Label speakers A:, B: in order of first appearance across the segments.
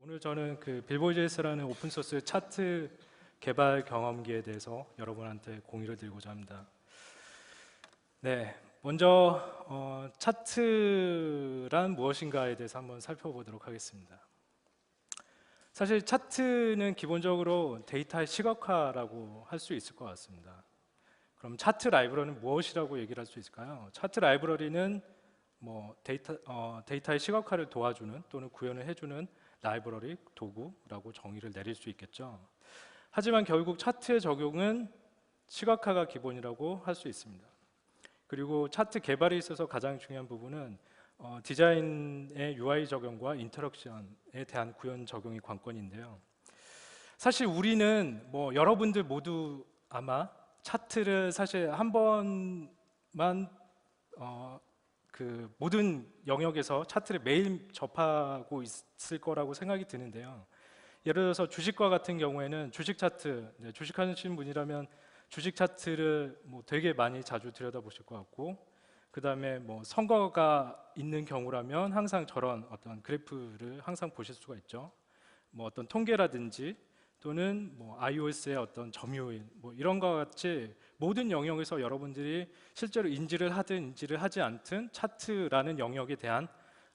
A: 오늘 저는 그 빌보드.js라는 오픈소스 차트 개발 경험기에 대해서 여러분한테 공유를 드리고자 합니다. 네, 먼저 차트란 무엇인가에 대해서 한번 살펴보도록 하겠습니다. 사실 차트는 기본적으로 데이터의 시각화라고 할 수 있을 것 같습니다. 그럼 차트 라이브러리는 무엇이라고 얘기를 할 수 있을까요? 차트 라이브러리는 데이터의 시각화를 도와주는 또는 구현을 해주는 라이브러리, 도구라고 정의를 내릴 수 있겠죠. 하지만 결국 차트의 적용은 시각화가 기본이라고 할 수 있습니다. 그리고 차트 개발에 있어서 가장 중요한 부분은 디자인의 UI 적용과 인터랙션에 대한 구현 적용이 관건인데요. 사실 우리는 여러분들 모두 아마 차트를 사실 한 번만 그 모든 영역에서 차트를 매일 접하고 있을 거라고 생각이 드는데요. 예를 들어서 주식과 같은 경우에는 주식 차트, 주식하시는 분이라면 주식 차트를 되게 많이 자주 들여다보실 것 같고, 그 다음에 선거가 있는 경우라면 항상 저런 어떤 그래프를 항상 보실 수가 있죠. 어떤 통계라든지 또는 iOS의 어떤 점유율 이런 것 같이 모든 영역에서 여러분들이 실제로 인지를 하든 인지를 하지 않든 차트라는 영역에 대한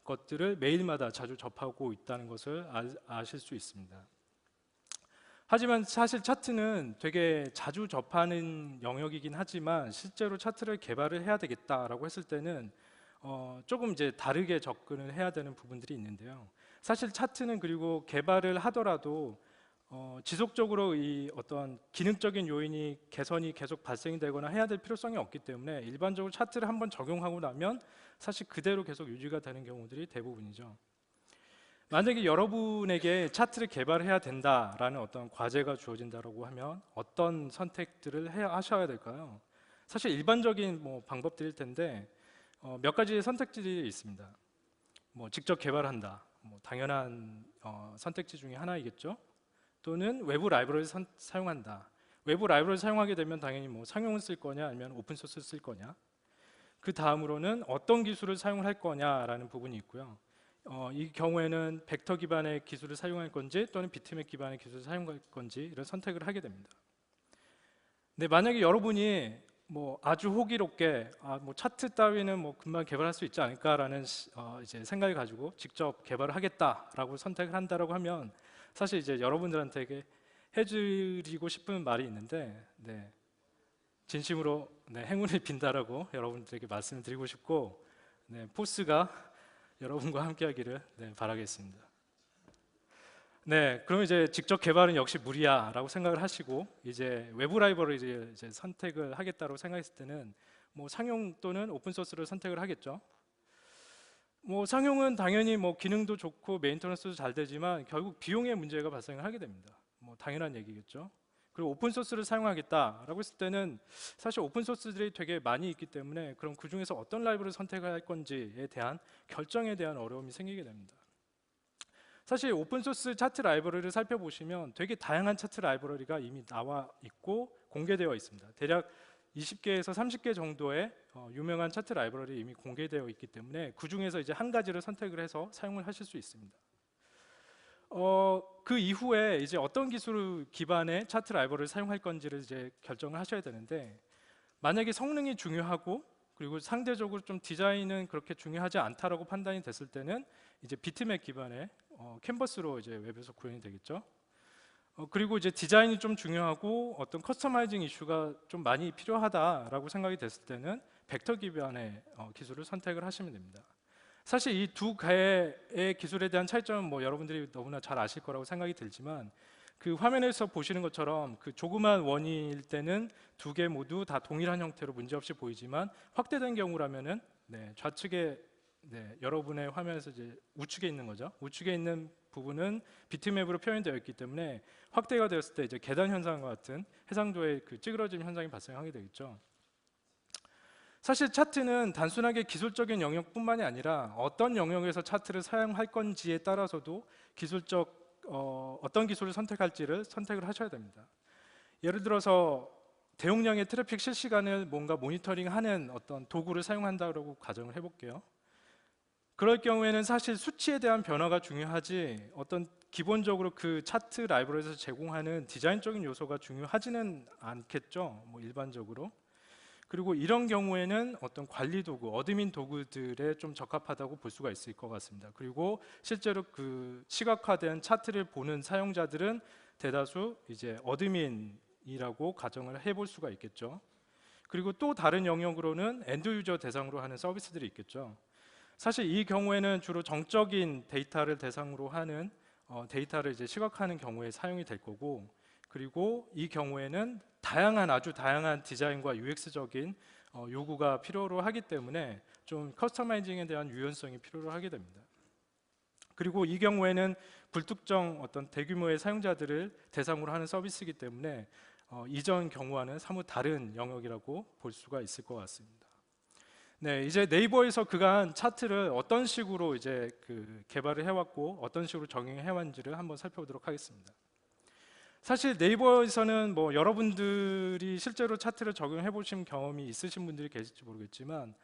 A: 것들을 매일마다 자주 접하고 있다는 것을 아실 수 있습니다. 하지만 사실 차트는 되게 자주 접하는 영역이긴 하지만 실제로 차트를 개발을 해야 되겠다라고 했을 때는 조금 이제 다르게 접근을 해야 되는 부분들이 있는데요. 사실 차트는 그리고 개발을 하더라도 지속적으로 이 어떤 기능적인 요인이 개선이 계속 발생이 되거나 해야 될 필요성이 없기 때문에 일반적으로 차트를 한번 적용하고 나면 사실 그대로 계속 유지가 되는 경우들이 대부분이죠. 만약에 여러분에게 차트를 개발해야 된다라는 어떤 과제가 주어진다고 하면 어떤 선택들을 하셔야 될까요? 사실 일반적인 방법들일 텐데 몇 가지 선택지들이 있습니다. 직접 개발한다, 당연한 선택지 중에 하나이겠죠. 또는 외부 라이브러리를 사용한다. 외부 라이브러리를 사용하게 되면 당연히 상용을 쓸 거냐 아니면 오픈소스를 쓸 거냐. 그 다음으로는 어떤 기술을 사용을 할 거냐라는 부분이 있고요. 이 경우에는 벡터 기반의 기술을 사용할 건지 또는 비트맵 기반의 기술을 사용할 건지 이런 선택을 하게 됩니다. 근데 만약에 여러분이 아주 호기롭게 차트 따위는 금방 개발할 수 있지 않을까라는 이제 생각을 가지고 직접 개발을 하겠다라고 선택을 한다라고 하면 사실 이제 여러분들한테 해드리고 싶은 말이 있는데 진심으로 행운을 빈다라고 여러분들에게 말씀을 드리고 싶고 포스가 여러분과 함께하기를 바라겠습니다. 그럼 이제 직접 개발은 역시 무리야라고 생각을 하시고 이제 외부 라이브러리를 이제 선택을 하겠다고 생각했을 때는 상용 또는 오픈 소스를 선택을 하겠죠. 상용은 당연히 기능도 좋고 메인터넌스도 잘 되지만 결국 비용의 문제가 발생을 하게 됩니다. 당연한 얘기겠죠. 그리고 오픈 소스를 사용하겠다라고 했을 때는 사실 오픈 소스들이 되게 많이 있기 때문에 그럼 그 중에서 어떤 라이브러리를 선택할 건지에 대한 결정에 대한 어려움이 생기게 됩니다. 사실 오픈소스 차트 라이브러리를 살펴보시면 되게 다양한 차트 라이브러리가 이미 나와 있고 공개되어 있습니다. 대략 20개에서 30개 정도의 유명한 차트 라이브러리 이미 공개되어 있기 때문에 그 중에서 이제 한 가지를 선택을 해서 사용을 하실 수 있습니다. 그 이후에 이제 어떤 기술 기반의 차트 라이브러리를 사용할 건지를 이제 결정을 하셔야 되는데 만약에 성능이 중요하고 그리고 상대적으로 좀 디자인은 그렇게 중요하지 않다라고 판단이 됐을 때는 이제 비트맵 기반의 캔버스로 이제 웹에서 구현이 되겠죠. 그리고 이제 디자인이 좀 중요하고 어떤 커스터마이징 이슈가 좀 많이 필요하다라고 생각이 됐을 때는 벡터 기반의 기술을 선택을 하시면 됩니다. 사실 이 두 개의 기술에 대한 차이점은 여러분들이 너무나 잘 아실 거라고 생각이 들지만 그 화면에서 보시는 것처럼 그 조그만 원일 때는 두 개 모두 다 동일한 형태로 문제없이 보이지만 확대된 경우라면은 좌측에 여러분의 화면에서 이제 우측에 있는 거죠. 우측에 있는 부분은 비트맵으로 표현되어 있기 때문에 확대가 되었을 때 이제 계단 현상과 같은 해상도의 그 찌그러짐 현상이 발생하게 되겠죠. 사실 차트는 단순하게 기술적인 영역뿐만이 아니라 어떤 영역에서 차트를 사용할 건지에 따라서도 기술적 어떤 기술을 선택할지를 선택을 하셔야 됩니다. 예를 들어서 대용량의 트래픽 실시간을 뭔가 모니터링하는 어떤 도구를 사용한다고 가정을 해볼게요. 그럴 경우에는 사실 수치에 대한 변화가 중요하지 어떤 기본적으로 그 차트 라이브러리에서 제공하는 디자인적인 요소가 중요하지는 않겠죠. 뭐 일반적으로. 그리고 이런 경우에는 어떤 관리 도구, 어드민 도구들에 좀 적합하다고 볼 수가 있을 것 같습니다. 그리고 실제로 그 시각화된 차트를 보는 사용자들은 대다수 이제 어드민이라고 가정을 해볼 수가 있겠죠. 그리고 또 다른 영역으로는 엔드 유저 대상으로 하는 서비스들이 있겠죠. 사실 이 경우에는 주로 정적인 데이터를 대상으로 하는 데이터를 이제 시각화하는 경우에 사용이 될 거고, 그리고 이 경우에는 아주 다양한 디자인과 UX적인 요구가 필요로 하기 때문에 좀 커스터마이징에 대한 유연성이 필요로 하게 됩니다. 그리고 이 경우에는 불특정 어떤 대규모의 사용자들을 대상으로 하는 서비스이기 때문에 이전 경우와는 사뭇 다른 영역이라고 볼 수가 있을 것 같습니다. 네, 이제 네이버에서 그간 차트를 어떤 식으로 이제 그 개발을 해왔고 어떤 식으로 적용해왔는지를 한번 살펴보도록 하겠습니다. 사실 네이버에서는 뭐 여러분들이 실제로 차트를 적용해 보신 경험이 있으신 분들이 계실지 모르겠지만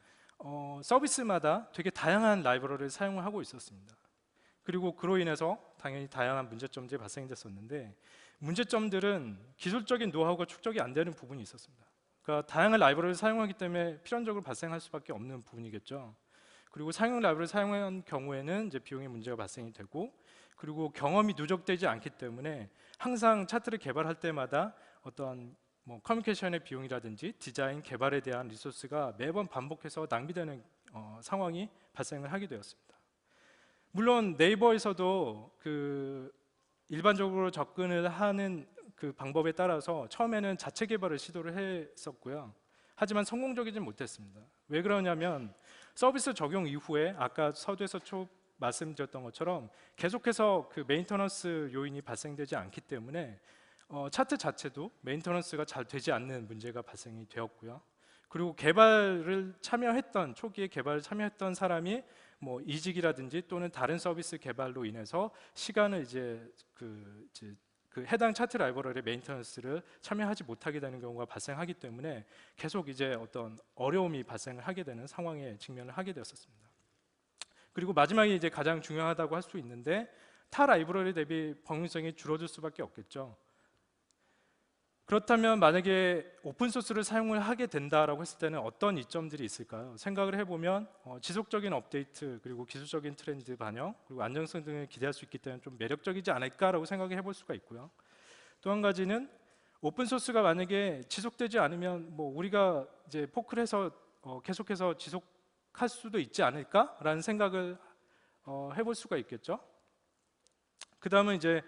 A: 서비스마다 되게 다양한 라이브러리를 사용하고 있었습니다. 그리고 그로 인해서 당연히 다양한 문제점들이 발생됐었는데, 문제점들은 기술적인 노하우가 축적이 안 되는 부분이 있었습니다. 그러니까 다양한 라이브러리를 사용하기 때문에 필연적으로 발생할 수밖에 없는 부분이겠죠. 그리고 상용 라이브러리를 사용한 경우에는 이제 비용의 문제가 발생이 되고, 그리고 경험이 누적되지 않기 때문에 항상 차트를 개발할 때마다 어떤 뭐 커뮤니케이션의 비용이라든지 디자인 개발에 대한 리소스가 매번 반복해서 낭비되는 상황이 발생을 하게 되었습니다. 물론 네이버에서도 그 일반적으로 접근을 하는 그 방법에 따라서 처음에는 자체 개발을 시도를 했었고요. 하지만 성공적이진 못했습니다. 왜 그러냐면 서비스 적용 이후에 아까 서두에서 말씀드렸던 것처럼 계속해서 그 메인터넌스 요인이 발생되지 않기 때문에 차트 자체도 메인터넌스가 잘 되지 않는 문제가 발생이 되었고요. 그리고 초기에 개발을 참여했던 사람이 뭐 이직이라든지 또는 다른 서비스 개발로 인해서 시간을 이제 그 해당 차트 라이브러리의 메인터넌스를 참여하지 못하게 되는 경우가 발생하기 때문에 계속 이제 어떤 어려움이 발생을 하게 되는 상황에 직면을 하게 되었습니다. 그리고 마지막에 이제 가장 중요하다고 할 수 있는데, 타 라이브러리 대비 범용성이 줄어들 수밖에 없겠죠. 그렇다면 만약에 오픈소스를 사용을 하게 된다라고 했을 때는 어떤 이점들이 있을까요? 생각을 해보면 지속적인 업데이트, 그리고 기술적인 트렌드 반영, 그리고 안정성 등을 기대할 수 있기 때문에 좀 매력적이지 않을까라고 생각해 볼 수가 있고요. 또 한 가지는 오픈소스가 만약에 지속되지 않으면 뭐 우리가 이제 포크를 해서 계속해서 지속할 수도 있지 않을까라는 생각을 해볼 수가 있겠죠. 그 다음은 이제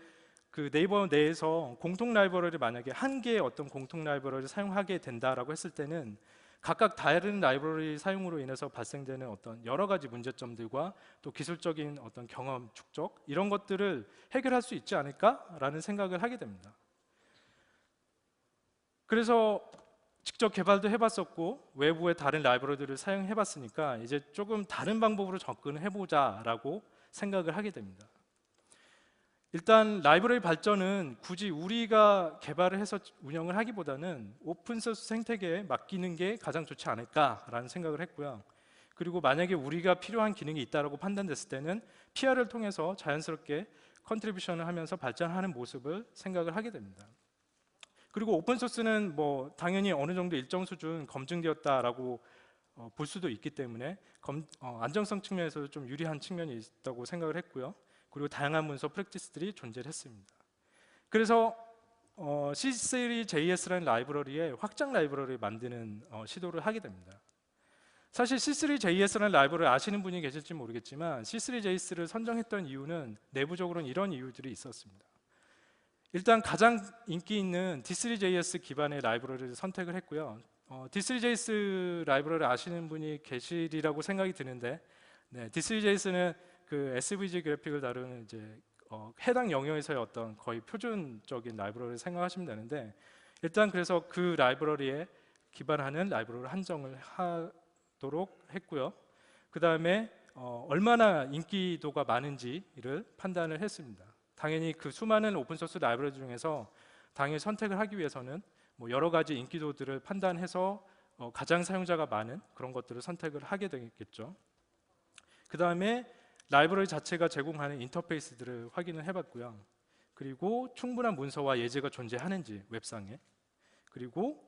A: 그 네이버 내에서 공통 라이브러리를 만약에 한 개의 어떤 공통 라이브러리를 사용하게 된다라고 했을 때는 각각 다른 라이브러리 사용으로 인해서 발생되는 어떤 여러 가지 문제점들과 또 기술적인 어떤 경험 축적, 이런 것들을 해결할 수 있지 않을까라는 생각을 하게 됩니다. 그래서 직접 개발도 해봤었고 외부의 다른 라이브러리들을 사용해봤으니까 이제 조금 다른 방법으로 접근을 해보자라고 생각을 하게 됩니다. 일단 라이브러리 발전은 굳이 우리가 개발을 해서 운영을 하기보다는 오픈소스 생태계에 맡기는 게 가장 좋지 않을까라는 생각을 했고요. 그리고 만약에 우리가 필요한 기능이 있다고 판단됐을 때는 PR을 통해서 자연스럽게 컨트리뷰션을 하면서 발전하는 모습을 생각을 하게 됩니다. 그리고 오픈소스는 뭐 당연히 어느 정도 일정 수준 검증되었다라고 볼 수도 있기 때문에 안정성 측면에서도 좀 유리한 측면이 있다고 생각을 했고요. 그리고 다양한 문서 프랙티스들이 존재했습니다. 그래서 C3JS라는 라이브러리에 확장 라이브러리를 만드는 시도를 하게 됩니다. 사실 C3JS라는 라이브러리 아시는 분이 계실지 모르겠지만 C3JS를 선정했던 이유는 내부적으로는 이런 이유들이 있었습니다. 일단 가장 인기 있는 D3JS 기반의 라이브러리를 선택을 했고요. D3JS 라이브러리 아시는 분이 계시리라고 생각이 드는데, 네, D3JS는 그 SVG 그래픽을 다루는 이제 해당 영역에서의 어떤 거의 표준적인 라이브러리를 생각하시면 되는데, 일단 그래서 그 라이브러리에 기반하는 라이브러리를 한정을 하도록 했고요. 그 다음에 얼마나 인기도가 많은지를 판단을 했습니다. 당연히 그 수많은 오픈소스 라이브러리 중에서 당연히 선택을 하기 위해서는 뭐 여러 가지 인기도들을 판단해서 가장 사용자가 많은 그런 것들을 선택을 하게 되겠죠. 그 다음에 라이브러리 자체가 제공하는 인터페이스들을 확인을 해봤고요. 그리고 충분한 문서와 예제가 존재하는지 웹상에, 그리고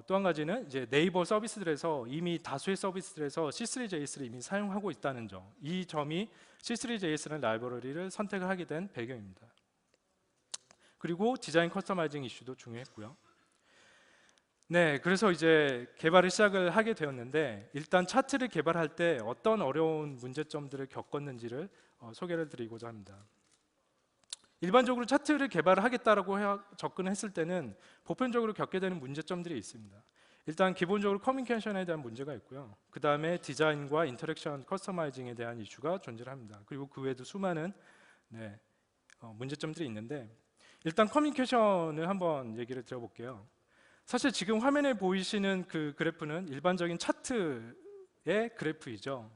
A: 또 한 가지는 이제 네이버 서비스들에서 이미 다수의 서비스들에서 C3JS를 이미 사용하고 있다는 점, 이 점이 C3JS라는 라이브러리를 선택을 하게 된 배경입니다. 그리고 디자인 커스터마이징 이슈도 중요했고요. 네, 그래서 이제 개발을 시작을 하게 되었는데, 일단 차트를 개발할 때 어떤 어려운 문제점들을 겪었는지를 소개를 드리고자 합니다. 일반적으로 차트를 개발을 하겠다라고 접근했을 때는 보편적으로 겪게 되는 문제점들이 있습니다. 일단 기본적으로 커뮤니케이션에 대한 문제가 있고요. 그 다음에 디자인과 인터랙션, 커스터마이징에 대한 이슈가 존재를 합니다. 그리고 그 외에도 수많은 문제점들이 있는데, 일단 커뮤니케이션을 한번 얘기를 드려볼게요. 사실 지금 화면에 보이시는 그 그래프는 일반적인 차트의 그래프이죠.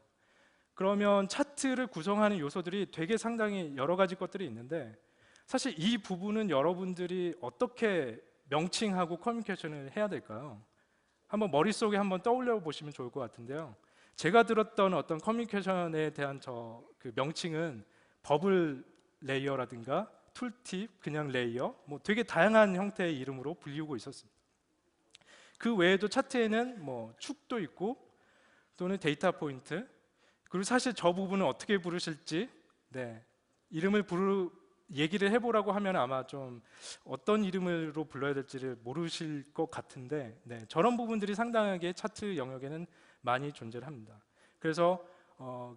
A: 그러면 차트를 구성하는 요소들이 되게 상당히 여러 가지 것들이 있는데, 사실 이 부분은 여러분들이 어떻게 명칭하고 커뮤니케이션을 해야 될까요? 한번 머릿속에 한번 떠올려 보시면 좋을 것 같은데요. 제가 들었던 어떤 커뮤니케이션에 대한 그 명칭은 버블 레이어라든가 툴팁, 그냥 레이어, 뭐 되게 다양한 형태의 이름으로 불리우고 있었습니다. 그 외에도 차트에는 뭐 축도 있고 또는 데이터 포인트, 그리고 사실 저 부분은 어떻게 부르실지 이름을 얘기를 해보라고 하면 아마 좀 어떤 이름으로 불러야 될지를 모르실 것 같은데, 저런 부분들이 상당하게 차트 영역에는 많이 존재를 합니다. 그래서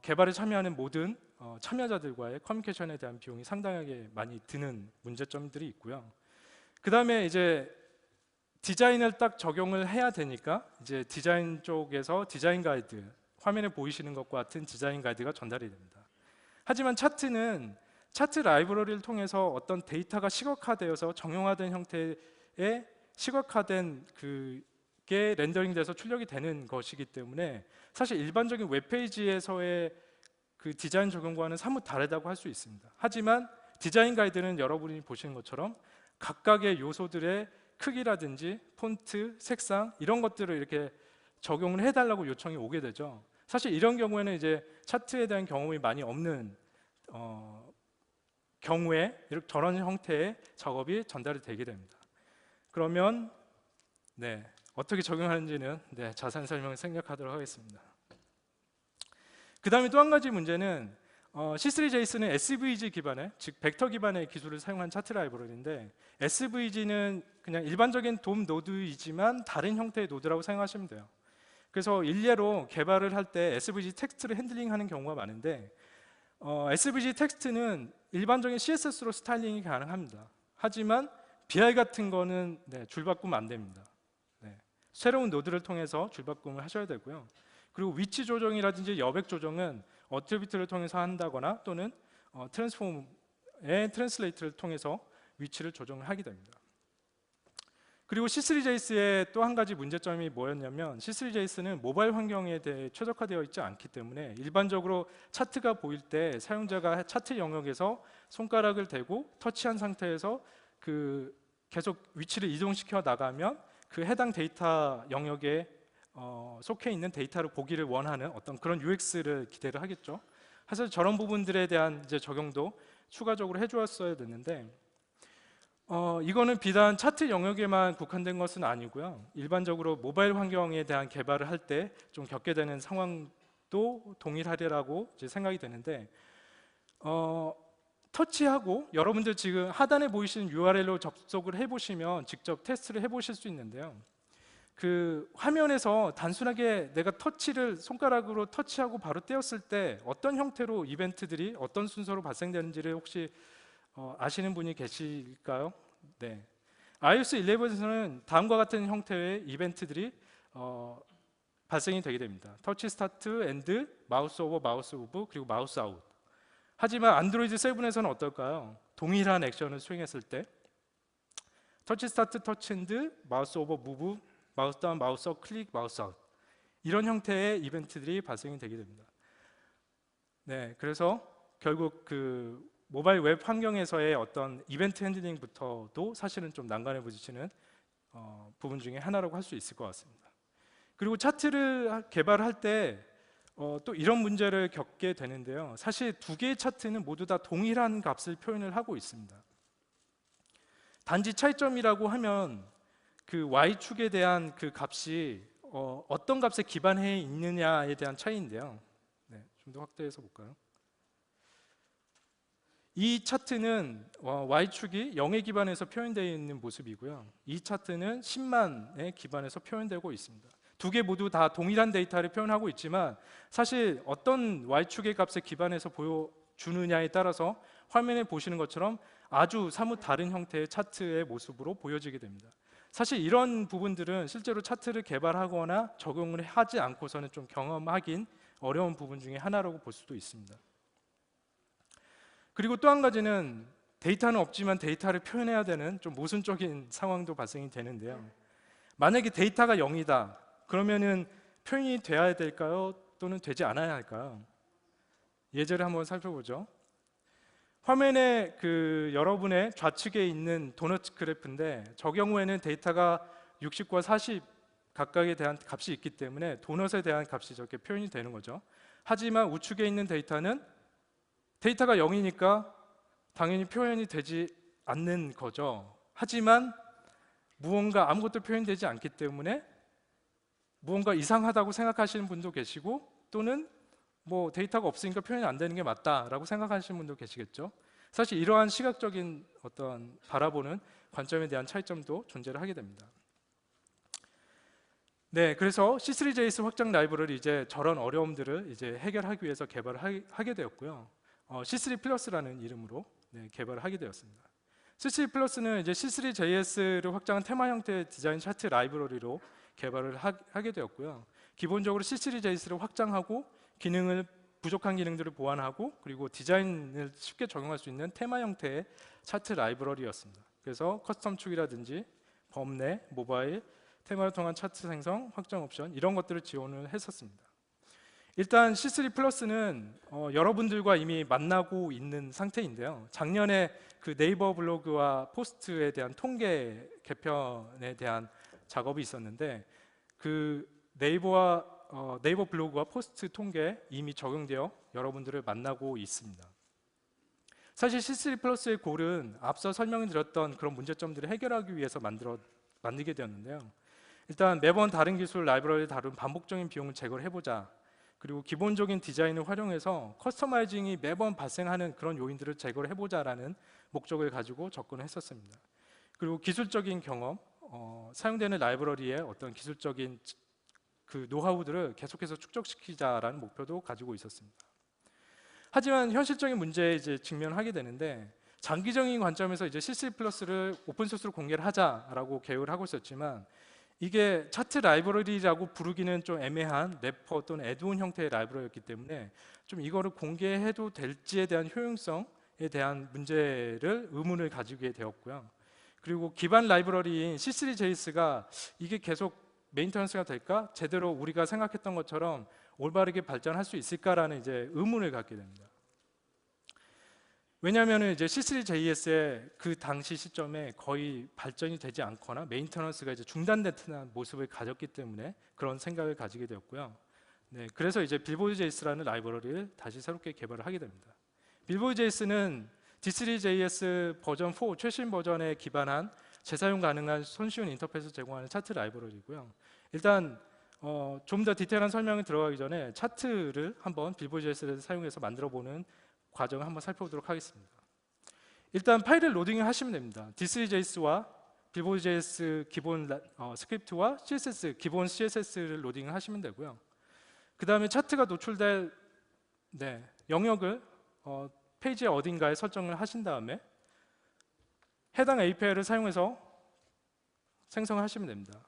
A: 개발에 참여하는 모든 참여자들과의 커뮤니케이션에 대한 비용이 상당하게 많이 드는 문제점들이 있고요. 그 다음에 이제 디자인을 딱 적용을 해야 되니까 이제 디자인 쪽에서 디자인 가이드, 화면에 보이시는 것과 같은 디자인 가이드가 전달이 됩니다. 하지만 차트는 차트 라이브러리를 통해서 어떤 데이터가 시각화되어서 정형화된 형태의 시각화된 그게 렌더링돼서 출력이 되는 것이기 때문에 사실 일반적인 웹페이지에서의 그 디자인 적용과는 사뭇 다르다고 할 수 있습니다. 하지만 디자인 가이드는 여러분이 보시는 것처럼 각각의 요소들의 크기라든지 폰트, 색상 이런 것들을 이렇게 적용을 해달라고 요청이 오게 되죠. 사실 이런 경우에는 이제 차트에 대한 경험이 많이 없는 경우에 이렇게 저런 형태의 작업이 전달이 되게 됩니다. 그러면 어떻게 적용하는지는 자세한 설명을 생략하도록 하겠습니다. 그 다음에 또 한 가지 문제는 C3JS는 SVG 기반의, 즉 벡터 기반의 기술을 사용한 차트 라이브러리인데, SVG는 그냥 일반적인 DOM 노드이지만 다른 형태의 노드라고 생각하시면 돼요. 그래서 일례로 개발을 할 때 SVG 텍스트를 핸들링하는 경우가 많은데, SVG 텍스트는 일반적인 CSS로 스타일링이 가능합니다. 하지만 BI 같은 거는 줄바꿈 안 됩니다. 새로운 노드를 통해서 줄바꿈을 하셔야 되고요. 그리고 위치 조정이라든지 여백 조정은 어트리뷰트를 통해서 한다거나 또는 트랜스폼의 트랜슬레이트를 통해서 위치를 조정을 하게 됩니다. 그리고 C3JS의 또 한 가지 문제점이 뭐였냐면, C3JS는 모바일 환경에 대해 최적화되어 있지 않기 때문에 일반적으로 차트가 보일 때 사용자가 차트 영역에서 손가락을 대고 터치한 상태에서 계속 위치를 이동시켜 나가면 그 해당 데이터 영역에 속해 있는 데이터를 보기를 원하는 어떤 그런 UX를 기대를 하겠죠. 사실 저런 부분들에 대한 이제 적용도 추가적으로 해주었어야 됐는데, 이거는 비단 차트 영역에만 국한된 것은 아니고요. 일반적으로 모바일 환경에 대한 개발을 할 때 좀 겪게 되는 상황도 동일하리라고 이제 생각이 되는데, 터치하고 여러분들 지금 하단에 보이시는 URL로 접속을 해보시면 직접 테스트를 해보실 수 있는데요. 그 화면에서 단순하게 내가 손가락으로 터치하고 바로 떼었을 때 어떤 형태로 이벤트들이 어떤 순서로 발생되는지를 혹시 아시는 분이 계실까요? iOS 11에서는 다음과 같은 형태의 이벤트들이 발생이 되게 됩니다. 터치 스타트, 엔드, 마우스 오버, 마우스 무브, 그리고 마우스 아웃. 하지만 안드로이드 7에서는 어떨까요? 동일한 액션을 수행했을 때 터치 스타트, 터치 엔드, 마우스 오버, 무브, 마우스 다운, 마우스 업, 클릭, 마우스 아웃, 이런 형태의 이벤트들이 발생이 되게 됩니다. 그래서 결국 그 모바일 웹 환경에서의 어떤 이벤트 핸들링부터도 사실은 좀 난관에 부딪히는 부분 중에 하나라고 할 수 있을 것 같습니다. 그리고 차트를 개발할 때 또 이런 문제를 겪게 되는데요. 사실 두 개의 차트는 모두 다 동일한 값을 표현을 하고 있습니다. 단지 차이점이라고 하면 그 y축에 대한 그 값이 어떤 값에 기반해 있느냐에 대한 차이인데요. 네, 좀 더 확대해서 볼까요? 이 차트는 y축이 0에 기반해서 표현되어 있는 모습이고요. 이 차트는 10만에 기반해서 표현되고 있습니다. 두 개 모두 다 동일한 데이터를 표현하고 있지만 사실 어떤 y축의 값에 기반해서 보여주느냐에 따라서 화면에 보시는 것처럼 아주 사뭇 다른 형태의 차트의 모습으로 보여지게 됩니다. 사실 이런 부분들은 실제로 차트를 개발하거나 적용을 하지 않고서는 좀 경험하긴 어려운 부분 중에 하나라고 볼 수도 있습니다. 그리고 또 한 가지는 데이터는 없지만 데이터를 표현해야 되는 좀 모순적인 상황도 발생이 되는데요. 만약에 데이터가 0이다. 그러면은 표현이 돼야 될까요? 또는 되지 않아야 할까요? 예제를 한번 살펴보죠. 화면에 여러분의 좌측에 있는 도넛 그래프인데 저 경우에는 데이터가 60과 40 각각에 대한 값이 있기 때문에 도넛에 대한 값이 저렇게 표현이 되는 거죠. 하지만 우측에 있는 데이터는 데이터가 0이니까 당연히 표현이 되지 않는 거죠. 하지만 무언가 아무것도 표현되지 않기 때문에 무언가 이상하다고 생각하시는 분도 계시고 또는 뭐 데이터가 없으니까 표현이 안 되는 게 맞다라고 생각하시는 분도 계시겠죠. 사실 이러한 시각적인 어떤 바라보는 관점에 대한 차이점도 존재를 하게 됩니다. 네, 그래서 C3JS 확장 라이브러리 이제 저런 어려움들을 이제 해결하기 위해서 개발을 하게 되었고요. C3 플러스라는 이름으로 개발을 하게 되었습니다. C3 플러스는 이제 C3JS를 확장한 테마 형태의 디자인 차트 라이브러리로 개발을 하게 되었고요. 기본적으로 C3JS를 확장하고 부족한 기능들을 보완하고 그리고 디자인을 쉽게 적용할 수 있는 테마 형태의 차트 라이브러리였습니다. 그래서 커스텀 축이라든지 범내, 모바일, 테마를 통한 차트 생성, 확장 옵션 이런 것들을 지원을 했었습니다. 일단 C3 플러스는 여러분들과 이미 만나고 있는 상태인데요. 작년에 그 네이버 블로그와 포스트에 대한 통계 개편에 대한 작업이 있었는데 그 네이버 블로그와 포스트 통계 이미 적용되어 여러분들을 만나고 있습니다. 사실 C3 플러스의 골은 앞서 설명을 드렸던 그런 문제점들을 해결하기 위해서 만들게 되었는데요. 일단 매번 다른 기술 라이브러리를 다룬 반복적인 비용을 제거를 해보자. 그리고 기본적인 디자인을 활용해서 커스터마이징이 매번 발생하는 그런 요인들을 제거를 해보자라는 목적을 가지고 접근을 했었습니다. 그리고 기술적인 경험, 사용되는 라이브러리의 어떤 기술적인 그 노하우들을 계속해서 축적시키자라는 목표도 가지고 있었습니다. 하지만 현실적인 문제에 이제 직면하게 되는데 장기적인 관점에서 이제 C3 플러스를 오픈 소스로 공개를 하자라고 계획을 하고 있었지만 이게 차트 라이브러리라고 부르기는 좀 애매한 래퍼 또는 애드온 형태의 라이브러리였기 때문에 좀 이거를 공개해도 될지에 대한 효용성에 대한 의문을 가지게 되었고요. 그리고 기반 라이브러리인 C3JS가 이게 계속 메인터넌스가 될까? 제대로 우리가 생각했던 것처럼 올바르게 발전할 수 있을까라는 이제 의문을 갖게 됩니다. 왜냐하면 이제 C3JS의 그 당시 시점에 거의 발전이 되지 않거나 메인터넌스가 이제 중단된 모습을 가졌기 때문에 그런 생각을 가지게 되었고요. 네, 그래서 이제 빌보드 JS라는 라이브러리를 다시 새롭게 개발을 하게 됩니다. 빌보드 JS는 D3JS 버전 4 최신 버전에 기반한 재사용 가능한 손쉬운 인터페이스 제공하는 차트 라이브러리고요. 일단 좀 더 디테일한 설명이 들어가기 전에 차트를 한번 빌보드 JS를 사용해서 만들어보는 과정을 한번 살펴보도록 하겠습니다. 일단 파일을 로딩을 하시면 됩니다. D3JS와 빌보드 JS 기본 스크립트와 CSS 기본 CSS를 로딩을 하시면 되고요. 그 다음에 차트가 노출될 영역을 페이지의 어딘가에 설정을 하신 다음에 해당 API를 사용해서 생성하시면 됩니다.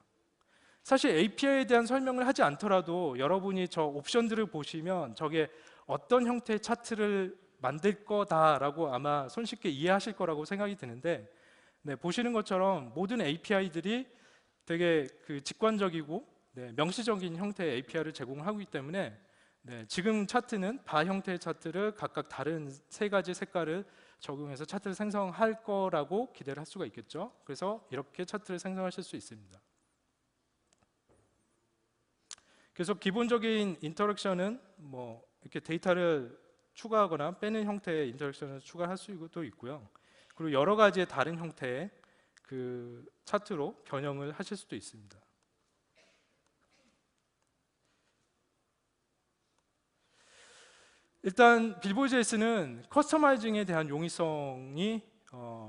A: 사실 API에 대한 설명을 하지 않더라도 여러분이 저 옵션들을 보시면 저게 어떤 형태의 차트를 만들 거다라고 아마 손쉽게 이해하실 거라고 생각이 드는데 보시는 것처럼 모든 API들이 되게 직관적이고 명시적인 형태의 API를 제공하고 있기 때문에 지금 차트는 바 형태의 차트를 각각 다른 세 가지 색깔을 적용해서 차트를 생성할 거라고 기대를 할 수가 있겠죠. 그래서 이렇게 차트를 생성하실 수 있습니다. 그래서 기본적인 인터랙션은 뭐 이렇게 데이터를 추가하거나 빼는 형태의 인터랙션을 추가할 수도 있고요. 그리고 여러 가지의 다른 형태의 그 차트로 변형을 하실 수도 있습니다. 일단 빌보드 JS는 커스터마이징에 대한 용이성이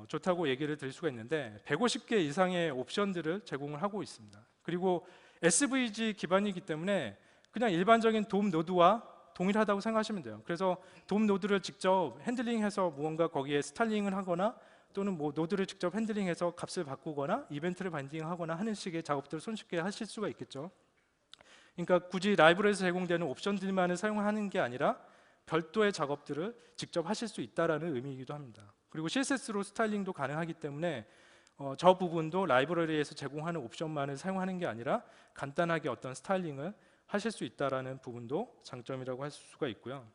A: 좋다고 얘기를 드릴 수가 있는데 150개 이상의 옵션들을 제공을 하고 있습니다. 그리고 SVG 기반이기 때문에 그냥 일반적인 돔 노드와 동일하다고 생각하시면 돼요. 그래서 돔 노드를 직접 핸들링해서 무언가 거기에 스타일링을 하거나 또는 뭐 노드를 직접 핸들링해서 값을 바꾸거나 이벤트를 바인딩하거나 하는 식의 작업들을 손쉽게 하실 수가 있겠죠. 그러니까 굳이 라이브러리에서 제공되는 옵션들만을 사용하는 게 아니라 별도의 작업들을 직접 하실 수 있다는 의미이기도 합니다. 그리고 CSS로 스타일링도 가능하기 때문에 저 부분도 라이브러리에서 제공하는 옵션만을 사용하는 게 아니라 간단하게 어떤 스타일링을 하실 수 있다는 부분도 장점이라고 할 수가 있고요.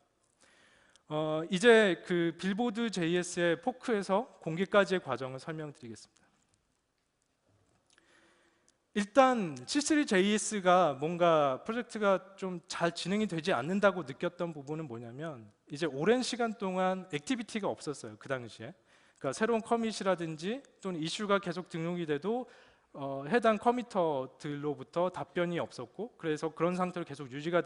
A: 이제 그 빌보드 JS의 포크에서 공개까지의 과정을 설명드리겠습니다. 일단 C3JS가 뭔가 프로젝트가 좀 잘 진행이 되지 않는다고 느꼈던 부분은 뭐냐면 이제 오랜 시간 동안 액티비티가 없었어요. 그 당시에. 그러니까 새로운 커밋이라든지 또는 이슈가 계속 등록이 돼도 해당 커미터들로부터 답변이 없었고 그래서 그런 상태로 계속 유지가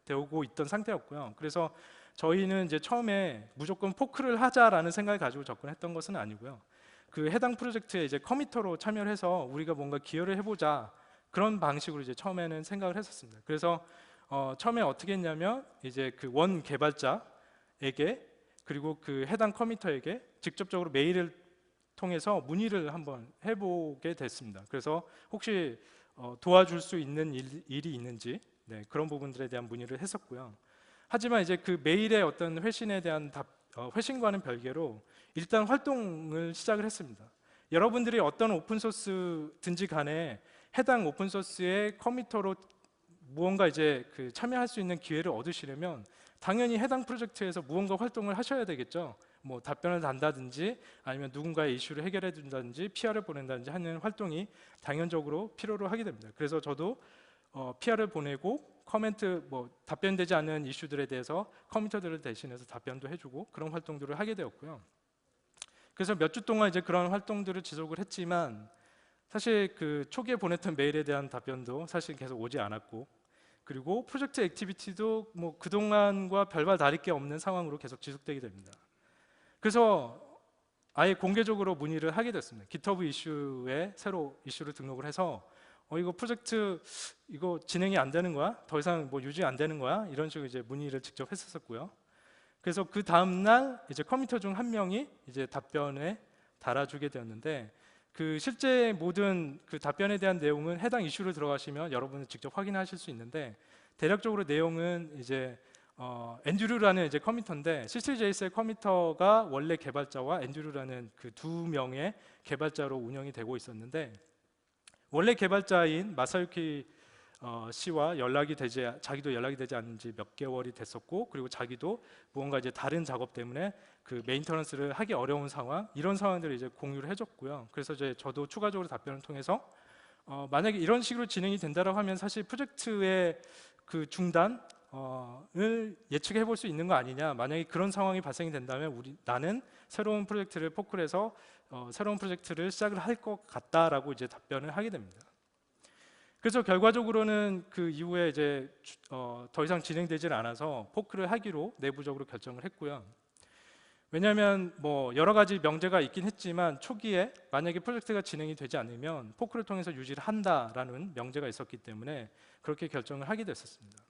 A: 되고 있던 상태였고요. 그래서 저희는 이제 처음에 무조건 포크를 하자라는 생각을 가지고 접근했던 것은 아니고요. 그 해당 프로젝트에 이제 커미터로 참여를 해서 우리가 뭔가 기여를 해보자 그런 방식으로 이제 처음에는 생각을 했었습니다. 그래서 처음에 어떻게 했냐면 이제 그 원 개발자에게 그리고 그 해당 커미터에게 직접적으로 메일을 통해서 문의를 한번 해보게 됐습니다. 그래서 혹시 도와줄 수 있는 일이 있는지 그런 부분들에 대한 문의를 했었고요. 하지만 이제 그 메일의 어떤 회신에 대한 회신과는 별개로 일단 활동을 시작을 했습니다. 여러분들이 어떤 오픈소스든지 간에 해당 오픈소스의 커미터로 무언가 이제 그 참여할 수 있는 기회를 얻으시려면 당연히 해당 프로젝트에서 무언가 활동을 하셔야 되겠죠. 뭐 답변을 단다든지 아니면 누군가의 이슈를 해결해 준다든지 PR을 보낸다든지 하는 활동이 당연적으로 필요로 하게 됩니다. 그래서 저도 PR을 보내고 커멘트 뭐 답변되지 않는 이슈들에 대해서 커미터들을 대신해서 답변도 해주고 그런 활동들을 하게 되었고요. 그래서 몇 주 동안 이제 그런 활동들을 지속을 했지만 사실 그 초기에 보냈던 메일에 대한 답변도 사실 계속 오지 않았고 그리고 프로젝트 액티비티도 뭐 그동안과 별반 다를 게 없는 상황으로 계속 지속되게 됩니다. 그래서 아예 공개적으로 문의를 하게 됐습니다. GitHub 이슈에 새로 이슈를 등록을 해서 이거 프로젝트 이거 진행이 안 되는 거야? 더 이상 뭐 유지 안 되는 거야? 이런 식으로 이제 문의를 직접 했었고요. 그래서 그 다음 날 이제 커미터 중 한 명이 이제 답변에 달아주게 되었는데 그 실제 모든 그 답변에 대한 내용은 해당 이슈로 들어가시면 여러분은 직접 확인하실 수 있는데 대략적으로 내용은 이제 앤드류라는 이제 커미터인데 C3JS의 커미터가 원래 개발자와 앤드류라는 그 두 명의 개발자로 운영이 되고 있었는데 원래 개발자인 마사유키 씨와 자기도 연락이 되지 않은 지 몇 개월이 됐었고 그리고 자기도 무언가 이제 다른 작업 때문에 그 메인터넌스를 하기 어려운 상황 이런 상황들을 이제 공유를 해줬고요. 그래서 이제 저도 추가적으로 답변을 통해서 만약에 이런 식으로 진행이 된다라고 하면 사실 프로젝트의 그 중단을 예측해 볼 수 있는 거 아니냐. 만약에 그런 상황이 발생이 된다면 나는 새로운 프로젝트를 포크를 해서 새로운 프로젝트를 시작을 할 것 같다라고 이제 답변을 하게 됩니다. 그래서 결과적으로는 그 이후에 이제 더 이상 진행되질 않아서 포크를 하기로 내부적으로 결정을 했고요. 왜냐하면 뭐 여러 가지 명제가 있긴 했지만 초기에 만약에 프로젝트가 진행이 되지 않으면 포크를 통해서 유지를 한다라는 명제가 있었기 때문에 그렇게 결정을 하게 됐었습니다.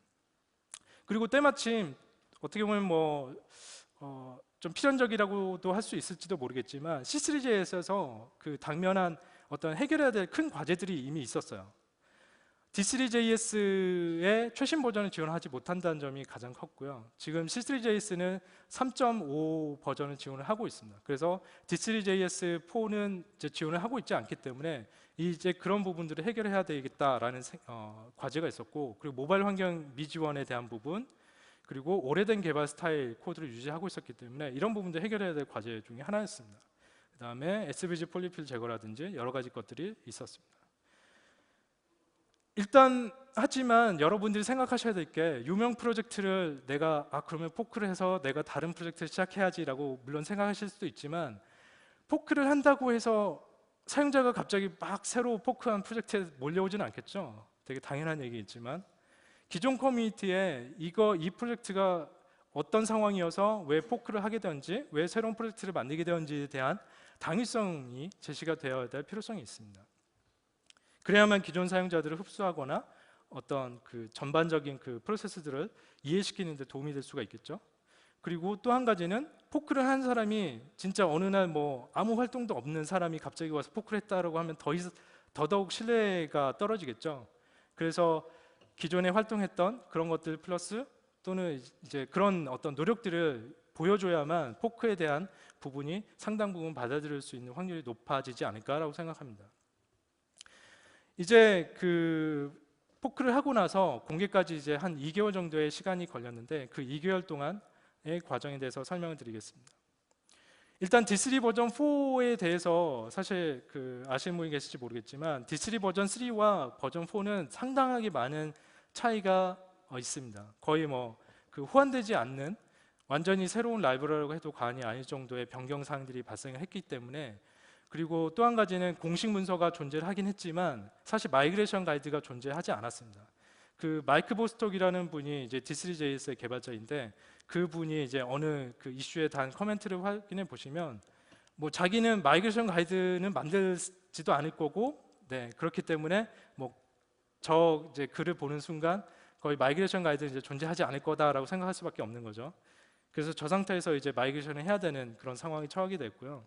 A: 그리고 때마침 어떻게 보면 뭐 좀 필연적이라고도 할 수 있을지도 모르겠지만 C3JS에서 그 당면한 어떤 해결해야 될 큰 과제들이 이미 있었어요. D3JS의 최신 버전을 지원하지 못한다는 점이 가장 컸고요. 지금 C3JS는 3.5 버전을 지원을 하고 있습니다. 그래서 D3JS4는 이제 지원을 하고 있지 않기 때문에 이제 그런 부분들을 해결해야 되겠다라는 과제가 있었고, 그리고 모바일 환경 미지원에 대한 부분, 그리고 오래된 개발 스타일 코드를 유지하고 있었기 때문에 이런 부분도 해결해야 될 과제 중에 하나였습니다. 그 다음에 SVG 폴리필 제거라든지 여러 가지 것들이 있었습니다. 일단 하지만 여러분들이 생각하셔야 될 게 유명 프로젝트를 내가 그러면 포크를 해서 내가 다른 프로젝트를 시작해야지라고 물론 생각하실 수도 있지만 포크를 한다고 해서 사용자가 갑자기 막 새로 포크한 프로젝트에 몰려오지는 않겠죠. 되게 당연한 얘기겠지만 기존 커뮤니티에 이 프로젝트가 어떤 상황이어서 왜 포크를 하게 되었는지, 왜 새로운 프로젝트를 만들게 되었는지에 대한 당위성이 제시가 되어야 될 필요성이 있습니다. 그래야만 기존 사용자들을 흡수하거나 어떤 그 전반적인 그 프로세스들을 이해시키는 데 도움이 될 수가 있겠죠. 그리고 또 한 가지는 포크를 한 사람이 진짜 어느 날 뭐 아무 활동도 없는 사람이 갑자기 와서 포크를 했다라고 하면 더더욱 신뢰가 떨어지겠죠. 그래서 기존에 활동했던 그런 것들 플러스 또는 이제 그런 어떤 노력들을 보여줘야만 포크에 대한 부분이 상당 부분 받아들일 수 있는 확률이 높아지지 않을까라고 생각합니다. 이제 그 포크를 하고 나서 공개까지 이제 한 2개월 정도의 시간이 걸렸는데 그 2개월 동안의 과정에 대해서 설명을 드리겠습니다. 일단 D3 버전 4에 대해서 사실 그 아시는 분이 계실지 모르겠지만 D3 버전 3와 버전 4는 상당하게 많은 차이가 있습니다. 거의 뭐 그 호환되지 않는 완전히 새로운 라이브러리라고 해도 과언이 아닐 정도의 변경 사항들이 발생을 했기 때문에, 그리고 또 한 가지는 공식 문서가 존재를 하긴 했지만 사실 마이그레이션 가이드가 존재하지 않았습니다. 그 마이크 보스톡이라는 분이 이제 D3JS의 개발자인데 그 분이 이제 어느 그 이슈에 단 커멘트를 확인해 보시면 뭐 자기는 마이그레이션 가이드는 만들지도 않을 거고, 네, 그렇기 때문에 뭐 저 이제 글을 보는 순간 거의 마이그레이션 가이드는 이제 존재하지 않을 거다라고 생각할 수밖에 없는 거죠. 그래서 저 상태에서 이제 마이그레이션을 해야 되는 그런 상황이 처하게 됐고요.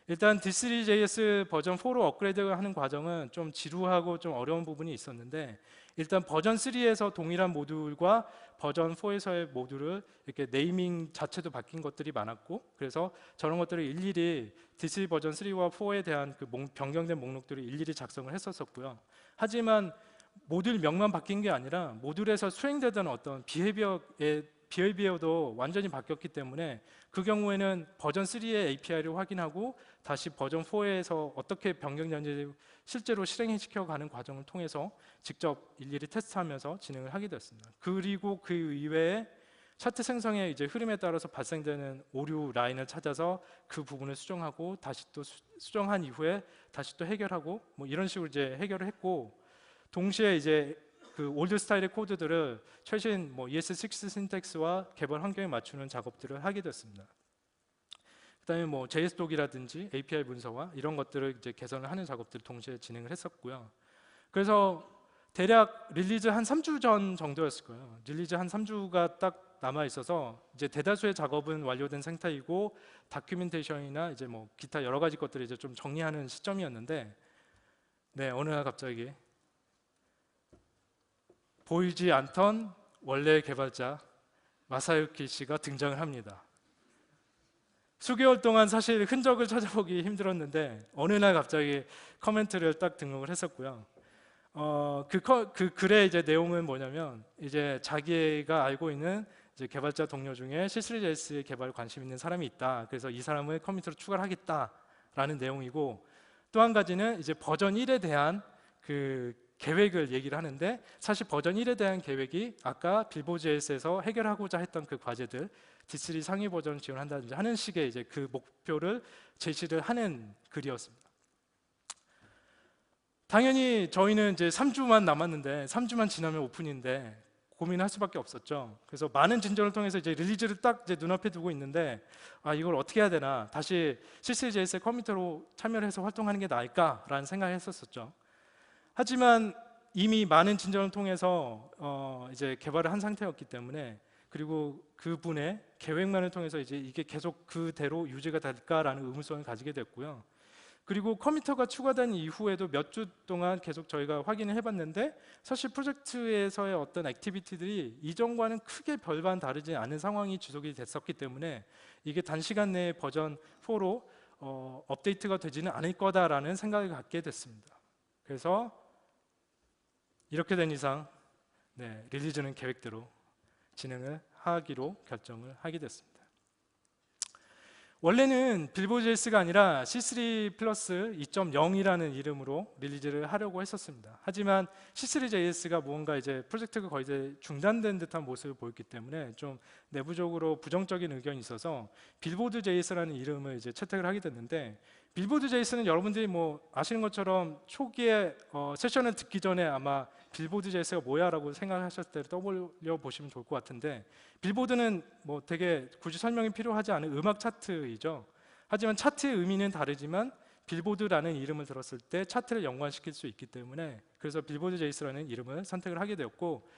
A: 일단 D3JS 버전 4로 업그레이드하는 과정은 좀 지루하고 좀 어려운 부분이 있었는데, 일단 버전 3에서 동일한 모듈과 버전 4에서의 모듈을 이렇게 네이밍 자체도 바뀐 것들이 많았고, 그래서 저런 것들을 일일이 D3 버전 3와 4에 대한 그 변경된 목록들을 일일이 작성을 했었고요. 하지만 모듈 명만 바뀐 게 아니라 모듈에서 수행되던 어떤 비헤이비어도 완전히 바뀌었기 때문에 그 경우에는 버전 3의 API를 확인하고 다시 버전 4에서 어떻게 변경되는지 실제로 실행시켜가는 과정을 통해서 직접 일일이 테스트하면서 진행을 하게 됐습니다. 그리고 그 이외에 차트 생성의 이제 흐름에 따라서 발생되는 오류 라인을 찾아서 그 부분을 수정하고 다시 또 수정한 이후에 다시 또 해결하고 뭐 이런 식으로 이제 해결을 했고, 동시에 이제 그 올드 스타일의 코드들을 최신 뭐 ES6 신텍스와 개발 환경에 맞추는 작업들을 하게 됐습니다. 그다음에 뭐 JS독이라든지 API 문서화 이런 것들을 이제 개선을 하는 작업들을 동시에 진행을 했었고요. 그래서 대략 릴리즈 한 3주 전 정도였을 거예요. 릴리즈 한 3주가 딱 남아 있어서 이제 대다수의 작업은 완료된 상태이고 다큐멘테이션이나 이제 뭐 기타 여러 가지 것들을 이제 좀 정리하는 시점이었는데, 네, 어느 날 갑자기 보이지 않던 원래 개발자 마사유키 씨가 등장을 합니다. 수개월 동안 사실 흔적을 찾아보기 힘들었는데 어느 날 갑자기 커멘트를 딱 등록을 했었고요. 그 글의 이제 내용은 뭐냐면 이제 자기가 알고 있는 이제 개발자 동료 중에 C3JS 개발 관심 있는 사람이 있다. 그래서 이 사람을 커뮤니티로 추가를 하겠다라는 내용이고, 또 한 가지는 이제 버전 1에 대한 그 계획을 얘기를 하는데, 사실 버전 1에 대한 계획이 아까 빌보JS에서 해결하고자 했던 그 과제들 D3 상위 버전을 지원한다든지 하는 식의 이제 그 목표를 제시를 하는 글이었습니다. 당연히 저희는 이제 3주만 남았는데 3주만 지나면 오픈인데 고민할 수밖에 없었죠. 그래서 많은 진전을 통해서 이제 릴리즈를 딱 이제 눈앞에 두고 있는데 이걸 어떻게 해야 되나, 다시 C3JS의 커뮤니티로 참여를 해서 활동하는 게 나을까라는 생각을 했었죠. 하지만 이미 많은 진전을 통해서 이제 개발을 한 상태였기 때문에, 그리고 그분의 계획만을 통해서 이제 이게 계속 그대로 유지가 될까라는 의문성을 가지게 됐고요. 그리고 커미터가 추가된 이후에도 몇 주 동안 계속 저희가 확인을 해봤는데 사실 프로젝트에서의 어떤 액티비티들이 이전과는 크게 별반 다르지 않은 상황이 지속이 됐었기 때문에 이게 단시간 내에 버전 4로 업데이트가 되지는 않을 거다라는 생각을 갖게 됐습니다. 그래서 이렇게 된 이상 릴리즈는 계획대로 진행을 하기로 결정을 하게 됐습니다. 원래는 빌보드 JS가 아니라 C3 플러스 2.0이라는 이름으로 릴리즈를 하려고 했었습니다. 하지만 C3 JS가 무언가 이제 프로젝트가 거의 이제 중단된 듯한 모습을 보였기 때문에 좀 내부적으로 부정적인 의견이 있어서 빌보드 JS라는 이름을 이제 채택을 하게 됐는데, 빌보드 JS는 여러분들이 뭐 아시는 것처럼 초기에 세션을 듣기 전에 아마 빌보드 JS가 뭐야라고 생각하셨을 때 떠올려 보시면 좋을 것 같은데, 빌보드는 뭐 되게 굳이 설명이 필요하지 않은 음악 차트이죠. 하지만 차트의 의미는 다르지만 빌보드라는 이름을 들었을 때 차트를 연관시킬 수 있기 때문에 그래서 빌보드 JS라는 이름을 선택을 하게 되었고,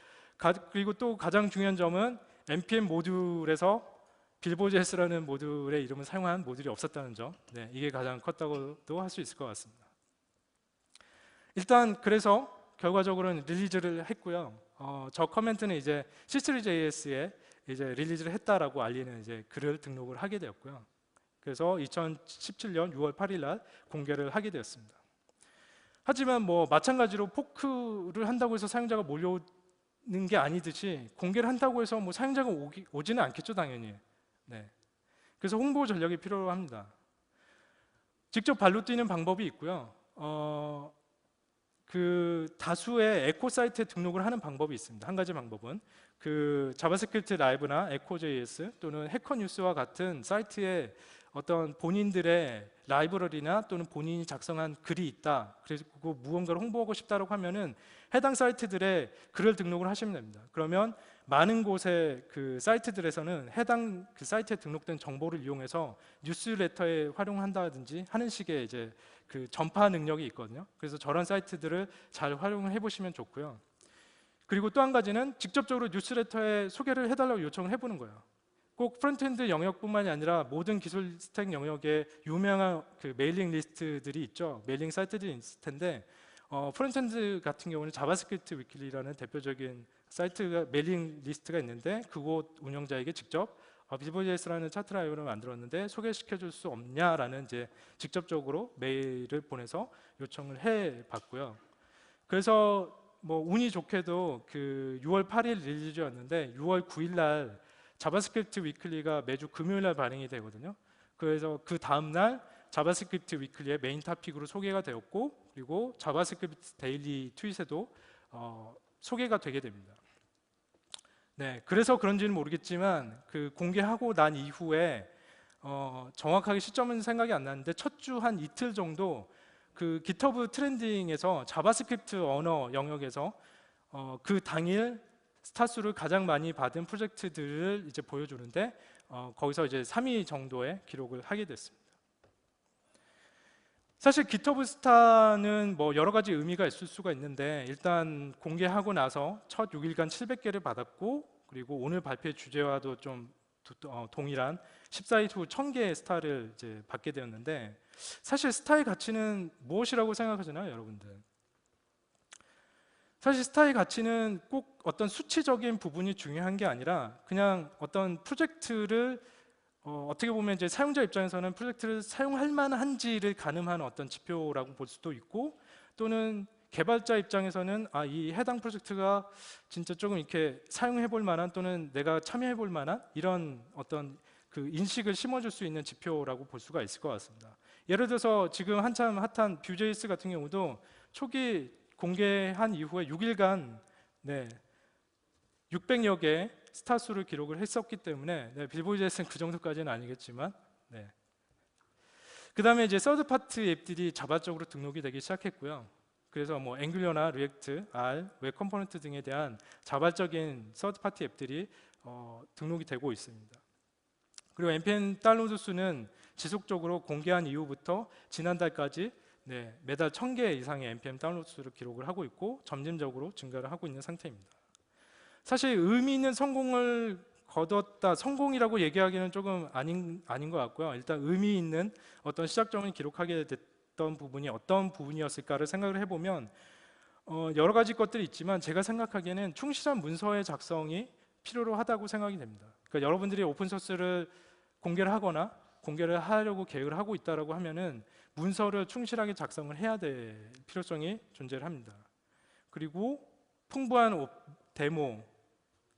A: 그리고 또 가장 중요한 점은 npm 모듈에서 빌보드 JS라는 모듈의 이름을 사용한 모듈이 없었다는 점, 네, 이게 가장 컸다고도 할 수 있을 것 같습니다. 일단 그래서 결과적으로는 릴리즈를 했고요. 저 커멘트는 이제 C3JS에 이제 릴리즈를 했다라고 알리는 이제 글을 등록을 하게 되었고요. 그래서 2017년 6월 8일 날 공개를 하게 되었습니다. 하지만 뭐 마찬가지로 포크를 한다고 해서 사용자가 몰려오는 게 아니듯이 공개를 한다고 해서 뭐 사용자가 오지는 않겠죠, 당연히. 네. 그래서 홍보 전략이 필요합니다. 직접 발로 뛰는 방법이 있고요. 그 다수의 에코 사이트에 등록을 하는 방법이 있습니다. 한 가지 방법은 그 자바스크립트 라이브나 에코.js 또는 해커뉴스와 같은 사이트에 어떤 본인들의 라이브러리나 또는 본인이 작성한 글이 있다. 그래서 그거 무언가를 홍보하고 싶다고 하면은 해당 사이트들에 글을 등록을 하시면 됩니다. 그러면 많은 곳의 그 사이트들에서는 해당 그 사이트에 등록된 정보를 이용해서 뉴스레터에 활용한다든지 하는 식의 이제 그 전파 능력이 있거든요. 그래서 저런 사이트들을 잘 활용을 해보시면 좋고요. 그리고 또 한 가지는 직접적으로 뉴스레터에 소개를 해달라고 요청을 해보는 거예요. 꼭 프론트엔드 영역뿐만이 아니라 모든 기술 스택 영역에 유명한 그 메일링 리스트들이 있죠. 메일링 사이트들이 있을 텐데 프론트엔드 같은 경우는 자바스크립트 위클리라는 대표적인 사이트가 메일링 리스트가 있는데 그곳 운영자에게 직접 빌보드 JS라는 차트 라이브를 만들었는데 소개시켜 줄 수 없냐라는 이제 직접적으로 메일을 보내서 요청을 해 봤고요. 그래서 뭐 운이 좋게도 그 6월 8일 릴리즈였는데 6월 9일 날 자바스크립트 위클리가 매주 금요일 날 발행이 되거든요. 그래서 그 다음 날 자바스크립트 위클리의 메인 토픽으로 소개가 되었고, 그리고 자바스크립트 데일리 트윗에도 소개가 되게 됩니다. 네, 그래서 그런지는 모르겠지만 그 공개하고 난 이후에 정확하게 시점은 생각이 안 나는데 첫 주 한 이틀 정도 그 GitHub 트렌딩에서 자바스크립트 언어 영역에서 그 당일 스타수를 가장 많이 받은 프로젝트들을 이제 보여주는데 거기서 이제 3위 정도의 기록을 하게 됐습니다. 사실 GitHub 스타는 뭐 여러 가지 의미가 있을 수가 있는데 일단 공개하고 나서 첫 6일간 700개를 받았고, 그리고 오늘 발표의 주제와도 좀 동일한 14일 후 1000개의 스타를 이제 받게 되었는데, 사실 스타의 가치는 무엇이라고 생각하시나요, 여러분들? 사실 스타의 가치는 꼭 어떤 수치적인 부분이 중요한 게 아니라 그냥 어떤 프로젝트를 어떻게 보면 이제 사용자 입장에서는 프로젝트를 사용할 만한지를 가늠하는 어떤 지표라고 볼 수도 있고, 또는 개발자 입장에서는 이 해당 프로젝트가 진짜 조금 이렇게 사용해 볼 만한 또는 내가 참여해 볼 만한 이런 어떤 그 인식을 심어줄 수 있는 지표라고 볼 수가 있을 것 같습니다. 예를 들어서 지금 한참 핫한 Vue.js 같은 경우도 초기 공개한 이후에 6일간 600여 개의 스타 수를 기록을 했었기 때문에 빌보드 JS는 그 정도까지는 아니겠지만 그 다음에 이제 서드 파트 앱들이 자발적으로 등록이 되기 시작했고요. 그래서 뭐 앵귤러나 리액트, R, 웹 컴포넌트 등에 대한 자발적인 서드 파티 앱들이 등록이 되고 있습니다. 그리고 npm 다운로드 수는 지속적으로 공개한 이후부터 지난달까지 매달 1000개 이상의 npm 다운로드 수를 기록을 하고 있고 점진적으로 증가를 하고 있는 상태입니다. 사실 의미 있는 성공을 거뒀다, 성공이라고 얘기하기는 조금 아닌 것 같고요. 일단 의미 있는 어떤 시작점을 기록하게 됐던 부분이 어떤 부분이었을까를 생각을 해보면 여러 가지 것들이 있지만 제가 생각하기에는 충실한 문서의 작성이 필요로 하다고 생각이 됩니다. 그러니까 여러분들이 오픈소스를 공개를 하거나 공개를 하려고 계획을 하고 있다라고 하면은 문서를 충실하게 작성을 해야 될 필요성이 존재를 합니다. 그리고 풍부한 데모,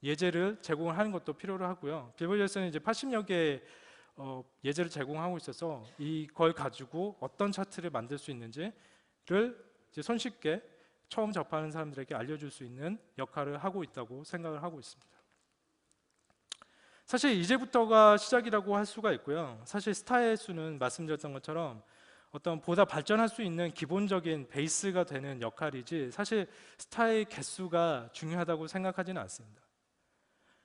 A: 예제를 제공을 하는 것도 필요로 하고요. 빌보드 JS는 이제 80여 개의 예제를 제공하고 있어서 이걸 가지고 어떤 차트를 만들 수 있는지를 이제 손쉽게 처음 접하는 사람들에게 알려줄 수 있는 역할을 하고 있다고 생각을 하고 있습니다. 사실 이제부터가 시작이라고 할 수가 있고요. 사실 스타의 수는 말씀드렸던 것처럼 어떤 보다 발전할 수 있는 기본적인 베이스가 되는 역할이지 사실 스타의 개수가 중요하다고 생각하지는 않습니다.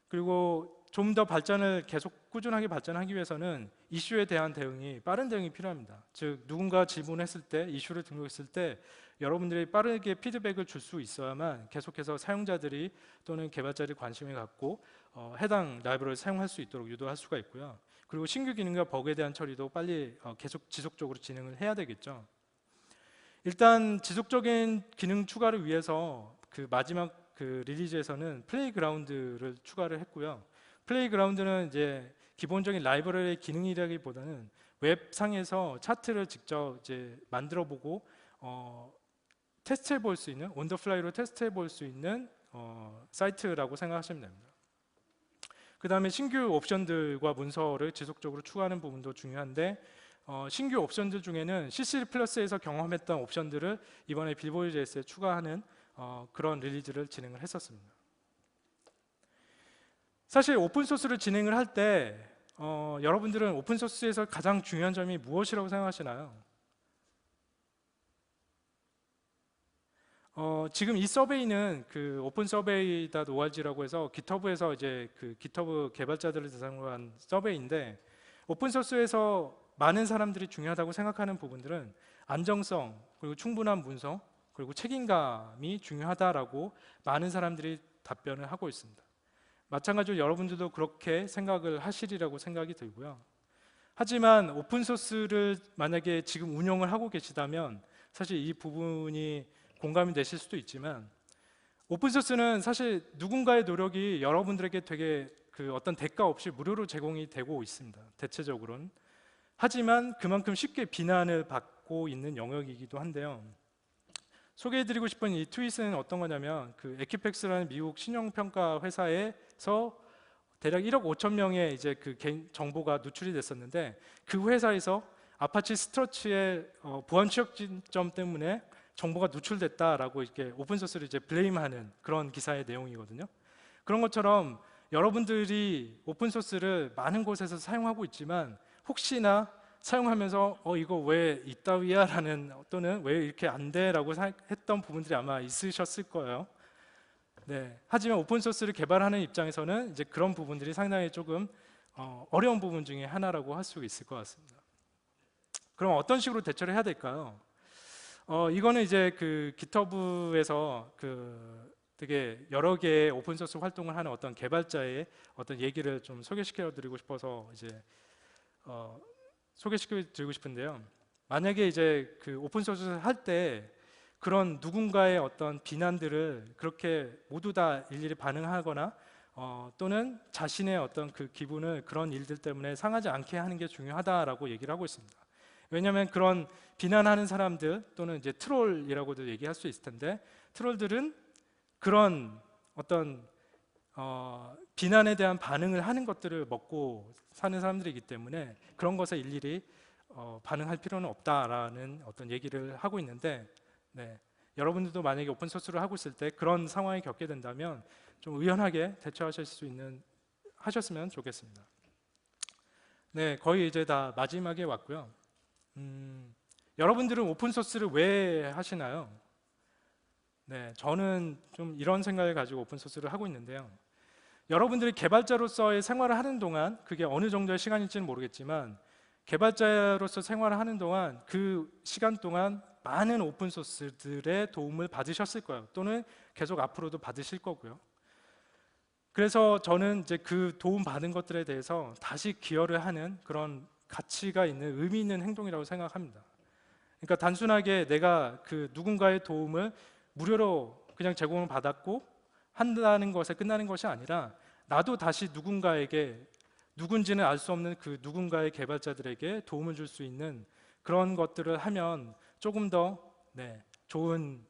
A: 그리고 좀 더 발전을 계속 꾸준하게 발전하기 위해서는 이슈에 대한 대응이 빠른 대응이 필요합니다. 즉 누군가 질문했을 때 이슈를 등록했을 때 여러분들이 빠르게 피드백을 줄 수 있어야만 계속해서 사용자들이 또는 개발자들이 관심을 갖고 해당 라이브러리를 사용할 수 있도록 유도할 수가 있고요. 그리고 신규 기능과 버그에 대한 처리도 빨리 계속 지속적으로 진행을 해야 되겠죠. 일단 지속적인 기능 추가를 위해서 그 마지막 그 리리즈에서는 플레이그라운드를 추가를 했고요. 플레이그라운드는 이제 기본적인 라이브러리의 기능이라기보다는 웹상에서 차트를 직접 이제 만들어 보고 테스트해 볼 수 있는 온더플라이로 테스트해 볼 수 있는 사이트라고 생각하시면 됩니다. 그 다음에 신규 옵션들과 문서를 지속적으로 추가하는 부분도 중요한데 신규 옵션들 중에는 C3 플러스에서 경험했던 옵션들을 이번에 빌보드 JS에 추가하는 그런 릴리즈를 진행을 했었습니다. 사실 오픈소스를 진행을 할 때 여러분들은 오픈소스에서 가장 중요한 점이 무엇이라고 생각하시나요? 지금 이 서베이는 그 opensurvey.org라고 해서 GitHub에서 이제 그 GitHub 개발자들을 대상으로 한 서베이인데 오픈소스에서 많은 사람들이 중요하다고 생각하는 부분들은 안정성, 그리고 충분한 문서, 그리고 책임감이 중요하다라고 많은 사람들이 답변을 하고 있습니다. 마찬가지로 여러분들도 그렇게 생각을 하시리라고 생각이 들고요. 하지만 오픈소스를 만약에 지금 운영을 하고 계시다면 사실 이 부분이 공감이 되실 수도 있지만 오픈소스는 사실 누군가의 노력이 여러분들에게 되게 그 어떤 대가 없이 무료로 제공이 되고 있습니다. 대체적으로는. 하지만 그만큼 쉽게 비난을 받고 있는 영역이기도 한데요. 소개해드리고 싶은 이 트윗은 어떤 거냐면 그 에퀴팩스라는 미국 신용평가 회사에서 대략 1억 5천 명의 이제 그 개인 정보가 누출이 됐었는데 그 회사에서 아파치 스트러치의 보안 취약점 때문에 정보가 누출됐다라고 이렇게 오픈소스를 이제 블레임하는 그런 기사의 내용이거든요. 그런 것처럼 여러분들이 오픈소스를 많은 곳에서 사용하고 있지만 혹시나 사용하면서 이거 왜 이따위야 라는 또는 왜 이렇게 안 돼 라고 했던 부분들이 아마 있으셨을 거예요. 네. 하지만 오픈소스를 개발하는 입장에서는 이제 그런 부분들이 상당히 조금 어려운 부분 중에 하나라고 할 수 있을 것 같습니다. 그럼 어떤 식으로 대처를 해야 될까요? 이거는 이제 그 GitHub에서 그 되게 여러 개의 오픈소스 활동을 하는 어떤 개발자의 어떤 얘기를 좀 소개시켜 드리고 싶어서 이제 소개시켜 드리고 싶은데요. 만약에 이제 그 오픈소스를 할 때 그런 누군가의 어떤 비난들을 그렇게 모두 다 일일이 반응하거나 또는 자신의 어떤 그 기분을 그런 일들 때문에 상하지 않게 하는 게 중요하다라고 얘기를 하고 있습니다. 왜냐하면 그런 비난하는 사람들 또는 이제 트롤이라고도 얘기할 수 있을 텐데 트롤들은 그런 어떤 비난에 대한 반응을 하는 것들을 먹고 사는 사람들이기 때문에 그런 것에 일일이 반응할 필요는 없다라는 어떤 얘기를 하고 있는데 네, 여러분들도 만약에 오픈소스를 하고 있을 때 그런 상황이 겪게 된다면 좀 의연하게 대처하실 수 있는 하셨으면 좋겠습니다. 네, 거의 이제 다 마지막에 왔고요. 여러분들은 오픈소스를 왜 하시나요? 네, 저는 좀 이런 생각을 가지고 오픈소스를 하고 있는데요. 여러분들이 개발자로서의 생활을 하는 동안 그게 어느 정도의 시간일지는 모르겠지만 개발자로서 생활을 하는 동안 그 시간 동안 많은 오픈소스들의 도움을 받으셨을 거예요. 또는 계속 앞으로도 받으실 거고요. 그래서 저는 이제 그 도움 받은 것들에 대해서 다시 기여를 하는 그런 가치가 있는 의미 있는 행동이라고 생각합니다. 그러니까 단순하게 내가 그 누군가의 도움을 무료로 그냥 제공을 받았고 한다는 것에 끝나는 것이 아니라 나도 다시 누군가에게 누군지는 알 수 없는 그 누군가의 개발자들에게 도움을 줄 수 있는 그런 것들을 하면 조금 더 좋은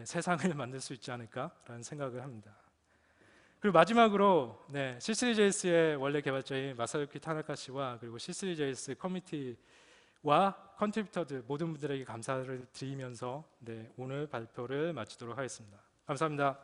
A: 세상을 만들 수 있지 않을까라는 생각을 합니다. 그리고 마지막으로 C3JS의 원래 개발자인 마사유키 타나카 씨와 그리고 C3JS 커뮤니티와 컨트리뷰터들 모든 분들에게 감사를 드리면서 오늘 발표를 마치도록 하겠습니다. 감사합니다.